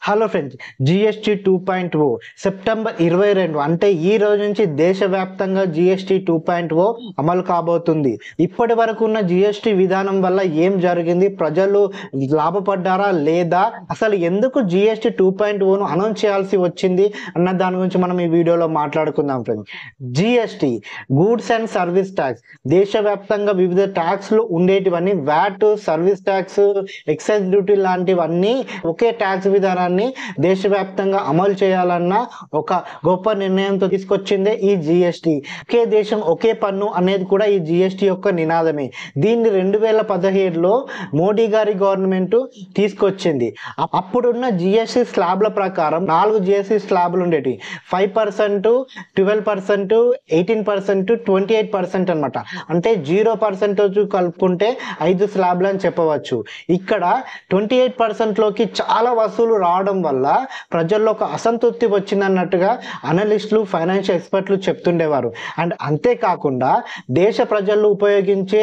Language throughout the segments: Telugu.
హలో ఫ్రెండ్స్, జిఎస్టీ 2.0 సెప్టెంబర్ 22 అంటే ఈ రోజు నుంచి దేశవ్యాప్తంగా జిఎస్టీ 2.0 అమలు కాబోతుంది. ఇప్పటి వరకు ఉన్న జిఎస్టీ విధానం వల్ల ఏం జరిగింది, ప్రజలు లాభపడ్డారా లేదా, అసలు ఎందుకు జిఎస్టీ 2.0ను అనౌన్స్ చేయాల్సి వచ్చింది అన్న దాని గురించి మనం ఈ వీడియోలో మాట్లాడుకుందాం friends. GST goods and service tax, దేశవ్యాప్తంగా వివిధ ట్యాక్స్లు ఉండేటివన్నీ VAT, service tax, excise duty లాంటివన్నీ ఒకే ట్యాక్స్ విధానాన్ని దేశవ్యాప్తంగా అమలు చేయాలన్న ఒక గొప్ప నిర్ణయంతో తీసుకొచ్చిందే ఈ జిఎస్టీ. ఒకే దేశం ఒకే పన్ను అనేది కూడా ఈ జిఎస్టీ యొక్క నినాదమే. దీన్ని 2017లో మోడీ గారి గవర్నమెంట్ తీసుకొచ్చింది. అప్పుడున్న జిఎస్టీ స్లాబ్ల ప్రకారం 4 జిఎస్టీ స్లాబ్లు ఉండేవి. 5%, 12%, 18%, 28% అనమాట. అంటే 0% కలుపుకుంటే 5 స్లాబ్లు అని చెప్పవచ్చు. ఇక్కడ 28%లోకి చాలా వసూలు రావడం వల్ల ప్రజల్లో ఒక అసంతృప్తి వచ్చిందన్నట్టుగా అనలిస్టులు, ఫైనాన్షియల్ ఎక్స్పర్ట్లు చెప్తుండేవారు. అండ్ అంతేకాకుండా దేశ ప్రజలు ఉపయోగించే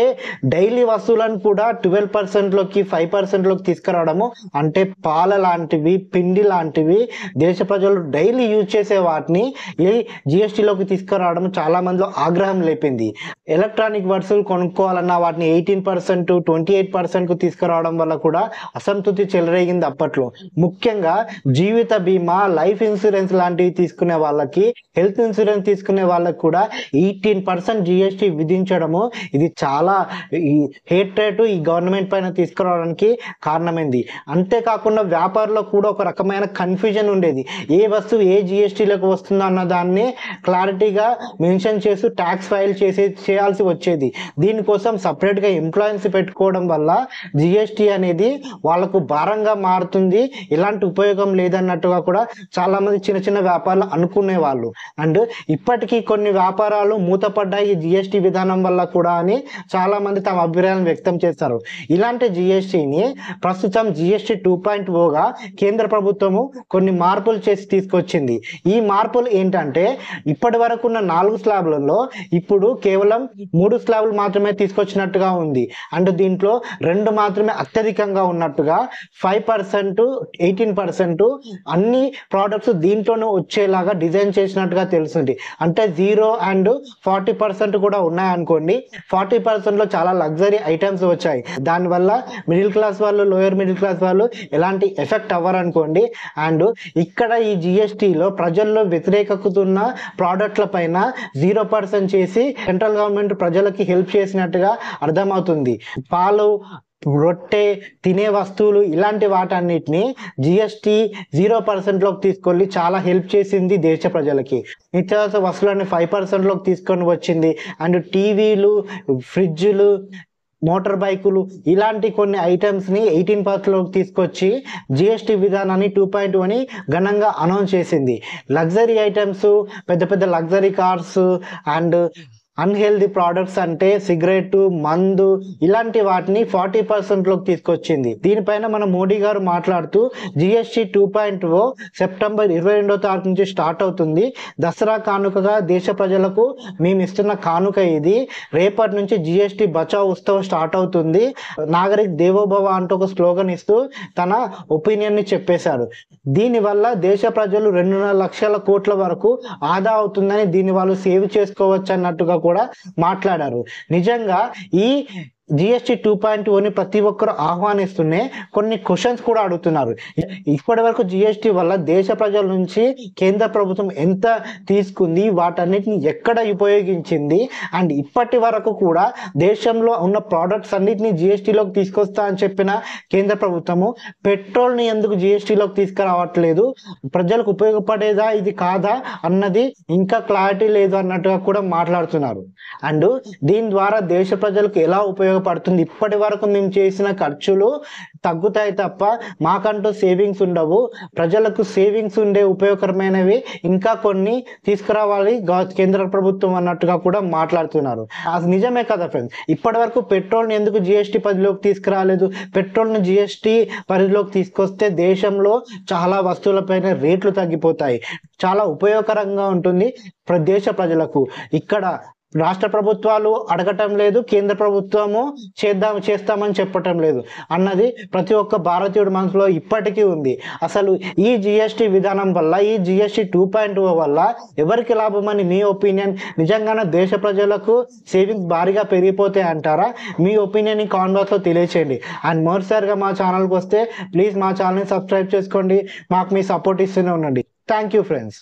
డైలీ వసూలను కూడా 12%లోకి 5%లోకి తీసుకురావడము, అంటే పాల లాంటివి, పిండి లాంటివి దేశ ప్రజలు డైలీ యూజ్ చేసే వాటిని ఈ జిఎస్టీలోకి తీసుకురావడం చాలా మందిలో ఆగ్రహం లేపింది. ఎలక్ట్రానిక్ వస్తువులు కొనుక్కోవాలన్నా వాటిని 18%, 28%కు తీసుకురావడం వల్ల కూడా అసంతృప్తి చెలరేగింది అప్పట్లో. ముఖ్యంగా జీవిత బీమా, లైఫ్ ఇన్సూరెన్స్ లాంటివి తీసుకునే వాళ్ళకి, హెల్త్ ఇన్సూరెన్స్ తీసుకునే వాళ్ళకి కూడా 18% జిఎస్టీ విధించడము, ఇది చాలా హేట్రేట్ ఈ గవర్నమెంట్ పైన తీసుకురావడానికి కారణమైంది. అంతేకాకుండా వ్యాపారంలో కూడా ఒక రకమైన కన్ఫ్యూజన్ ఉండేది. ఏ వస్తువు ఏ జిఎస్టీలోకి వస్తుందో అన్న దాన్ని క్లారిటీగా మెన్షన్ చేస్తూ ట్యాక్స్ ఫైల్ చేయాల్సి వచ్చేది. దీనికోసం సపరేట్గా ఎంప్లాయీస్ పెట్టుకోవడం వల్ల జిఎస్టీ అనేది వాళ్ళకు భారంగా మారుతుంది, ఇలాంటి ఉపయోగం లేదన్నట్టుగా కూడా చాలా మంది చిన్న చిన్న వ్యాపారాలు అనుకునేవాళ్ళు. అండ్ ఇప్పటికీ కొన్ని వ్యాపారాలు మూతపడ్డాయి జిఎస్టీ విధానం వల్ల కూడా అని చాలా మంది తమ అభిప్రాయాలను వ్యక్తం చేస్తారు. ఇలాంటి జిఎస్టీని ప్రస్తుతం జిఎస్టీ 2.0గా కేంద్ర ప్రభుత్వము కొన్ని మార్పులు చేసి తీసుకొచ్చింది. ఈ మార్పులు ఏంటంటే, ఇప్పటి వరకు ఉన్న 4 స్లాబ్లలో ఇప్పుడు కేవలం 3 స్లాబ్లు మాత్రమే తీసుకొచ్చినట్టుగా ఉంది. అండ్ దీంట్లో 2 మాత్రమే అత్యధికంగా ఉన్నట్టుగా 5%, 18% అన్ని ప్రోడక్ట్స్ దీంట్లోనే వచ్చేలాగా డిజైన్ చేసినట్టుగా తెలుస్తుంది. అంటే 0 and 40% కూడా ఉన్నాయనుకోండి. 40%లో చాలా లగ్జరీ ఐటమ్స్ వచ్చాయి. దానివల్ల మిడిల్ క్లాస్ వాళ్ళు, లోయర్ మిడిల్ క్లాస్ వాళ్ళు ఎలాంటి ఎఫెక్ట్ అవ్వరు అనుకోండి. అండ్ ఇక్కడ ఈ జిఎస్టీలో ప్రజల్లో వ్యతిరేకతున్న ప్రోడక్ట్ల పైన 0% చేసి సెంట్రల్ గవర్నమెంట్ ప్రజలకి హెల్ప్ చేసినట్టుగా అర్థమవుతుంది. పాలు, రొట్టె, తినే వస్తువులు ఇలాంటి వాటన్నిటిని జిఎస్టీ 0%లోకి తీసుకొని చాలా హెల్ప్ చేసింది దేశ ప్రజలకి. నిత్యావసర వస్తువులని 5%లోకి తీసుకొని వచ్చింది. అండ్ టీవీలు, ఫ్రిడ్జ్లు, మోటార్ బైకులు ఇలాంటి కొన్ని ఐటమ్స్ని 18%లోకి తీసుకొచ్చి జిఎస్టీ విధానాన్ని 2.0 ఘనంగా అనౌన్స్ చేసింది. లగ్జరీ ఐటమ్స్, పెద్ద పెద్ద luxury cars and unhealthy products అంటే సిగరెట్, మందు ఇలాంటి వాటిని 40%లోకి తీసుకొచ్చింది. దీనిపైన మన మోడీ గారు మాట్లాడుతూ జిఎస్టీ 2.0 సెప్టెంబర్ 22వ తారీఖు నుంచి స్టార్ట్ అవుతుంది. దసరా కానుకగా దేశ ప్రజలకు మేము ఇస్తున్న కానుక ఇది. రేపటి నుంచి జిఎస్టీ బచావ్ ఉత్సవ్ స్టార్ట్ అవుతుంది. నాగరిక్ దేవోభవ అంటూ ఒక స్లోగన్ ఇస్తూ తన ఒపీనియన్ని చెప్పేశారు. దీనివల్ల దేశ ప్రజలు 2.5 లక్షల కోట్ల వరకు ఆదా అవుతుందని, దీన్ని వాళ్ళు సేవ్ చేసుకోవచ్చు అన్నట్టుగా కూడా మాట్లాడారు. నిజంగా ఈ జిఎస్టీ 2.0ని ప్రతి ఒక్కరు ఆహ్వానిస్తూనే కొన్ని క్వశ్చన్స్ కూడా అడుగుతున్నారు. ఇప్పటి వరకు జిఎస్టీ వల్ల దేశ ప్రజల నుంచి కేంద్ర ప్రభుత్వం ఎంత తీసుకుంది, వాటన్నిటిని ఎక్కడ ఉపయోగించింది, అండ్ ఇప్పటి వరకు కూడా దేశంలో ఉన్న ప్రోడక్ట్స్ అన్నిటిని జిఎస్టీలోకి తీసుకొస్తా అని చెప్పిన కేంద్ర ప్రభుత్వము పెట్రోల్ని ఎందుకు జిఎస్టీలోకి తీసుకురావట్లేదు, ప్రజలకు ఉపయోగపడేదా ఇది కాదా అన్నది ఇంకా క్లారిటీ లేదు అన్నట్టుగా కూడా మాట్లాడుతున్నారు. అండ్ దీని ద్వారా దేశ ప్రజలకు ఎలా ఉపయోగపడుతుంది, ఇప్పటి వరకు మేము చేసిన ఖర్చులు తగ్గుతాయి తప్ప మాకంటూ సేవింగ్స్ ఉండవు, ప్రజలకు సేవింగ్స్ ఉండే ఉపయోగకరమైనవి ఇంకా కొన్ని తీసుకురావాలి కేంద్ర ప్రభుత్వం అన్నట్టుగా కూడా మాట్లాడుతున్నారు. అది నిజమే కదా ఫ్రెండ్స్. ఇప్పటి వరకు పెట్రోల్ని ఎందుకు జిఎస్టీ పరిధిలోకి తీసుకురాలేదు, పెట్రోల్ని జిఎస్టీ పరిధిలోకి తీసుకొస్తే దేశంలో చాలా వస్తువులపైన రేట్లు తగ్గిపోతాయి, చాలా ఉపయోగకరంగా ఉంటుంది దేశ ప్రజలకు. ఇక్కడ రాష్ట్ర ప్రభుత్వాలు అడగటం లేదు, కేంద్ర ప్రభుత్వము చేస్తామని చెప్పటం లేదు అన్నది ప్రతి ఒక్క భారతీయుడి మనసులో ఇప్పటికీ ఉంది. అసలు ఈ జిఎస్టి విధానం వల్ల, ఈ జిఎస్టి 2.0 వల్ల ఎవరికి లాభమని మీ ఒపీనియన్? నిజంగానే దేశ ప్రజలకు సేవింగ్స్ భారీగా పెరిగిపోతాయి అంటారా? మీ ఒపీనియన్ కామెంట్ బాక్స్లో తెలియచేయండి. అండ్ మరోసారిగా మా ఛానల్కి వస్తే ప్లీజ్ మా ఛానల్ని సబ్స్క్రైబ్ చేసుకోండి. మాకు మీ సపోర్ట్ ఇస్తూనే ఉండండి. Thank you friends.